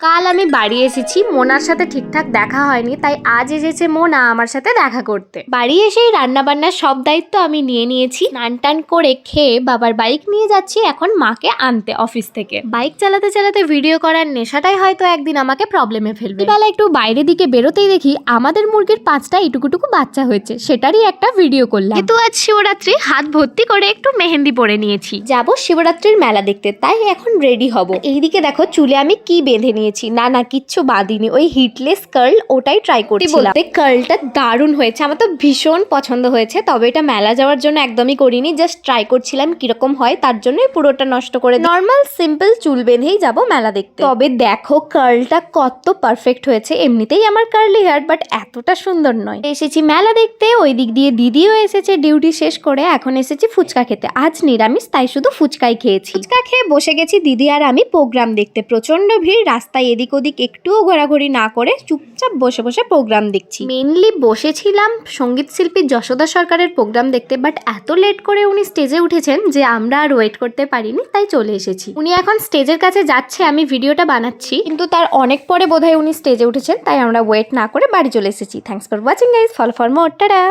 কাল আমি বাড়ি এসেছি, মোনার সাথে ঠিকঠাক দেখা হয়নি, তাই আজ এসেছে মোনা আমার সাথে দেখা করতে। বাড়ি এসেই রান্না বান্নার সব দায়িত্ব আমি নিয়ে নিয়েছি। স্নান টান করে খেয়ে বাবার বাইক নিয়ে যাচ্ছি এখন মাকে আনতে অফিস থেকে। বাইক চালাতে চালাতে ভিডিও করার নেশাটাই হয়তো একদিন আমাকে প্রবলেমে ফেলবে। বেলা একটু বাইরের দিকে বেরোতেই দেখি আমাদের মুরগির 5টা এটুকুটুকু বাচ্চা হয়েছে, সেটারই একটা ভিডিও করলাম। কিন্তু আজ শিবরাত্রি, হাত ভর্তি করে একটু মেহেন্দি পরে নিয়েছি, যাব শিবরাত্রির মেলা দেখতে, তাই এখন রেডি হব। এইদিকে দেখো চুলে আমি কি বেঁধে নিয়েছি। না কিচ্ছু বাঁধিনি, ওই হিটলেস কার্ল ওটাই ট্রাই করছিলাম। কার্লটা দারুণ হয়েছে, আমার তো ভীষণ পছন্দ হয়েছে। তবে এটা মেলা যাওয়ার জন্য একদমই করিনি, জাস্ট ট্রাই করছিলাম কিরকম হয়, তার জন্যই পুরোটা নষ্ট করে নর্মাল সিম্পল চুল বেঁধেই যাব মেলা দেখতে। তবে দেখো কার্লটা কত পারফেক্ট হয়েছে। এমনিতেই আমার কার্লি হেয়ার, বাট এতটা সুন্দর নয়। এসেছি মেলা দেখতে, ওই দিক দিয়ে দিদিও এসেছে ডিউটি শেষ করে। এখন এসেছি ফুচকা খেতে, আজ নিরামিষ তাই শুধু ফুচকাই খেয়েছি। ফুচকা খেয়ে বসে গেছি দিদি আর আমি প্রোগ্রাম দেখতে। প্রচন্ড ভিড়, রাস্তায় এদিক ওদিক একটুও ঘোরাঘুরি না করে চুপচাপ বসে বসে প্রোগ্রাম দেখছি। মেনলি বসেছিলাম সঙ্গীত শিল্পী যশোদা সরকারের প্রোগ্রাম দেখতে, বাট এত লেট করে উনি স্টেজে উঠেছেন যে আমরা আর ওয়েট করতে পারিনি, তাই চলে এসেছি। উনি এখন স্টেজের কাছে যাচ্ছে, আমি ভিডিওটা বানাচ্ছি, কিন্তু তার অনেক পরে বোধহয় উনি স্টেজে উঠেছেন, তাই আমরা ওয়েট না করে বাড়ি চলে এসেছি। Thanks for watching guys, follow for more, tata.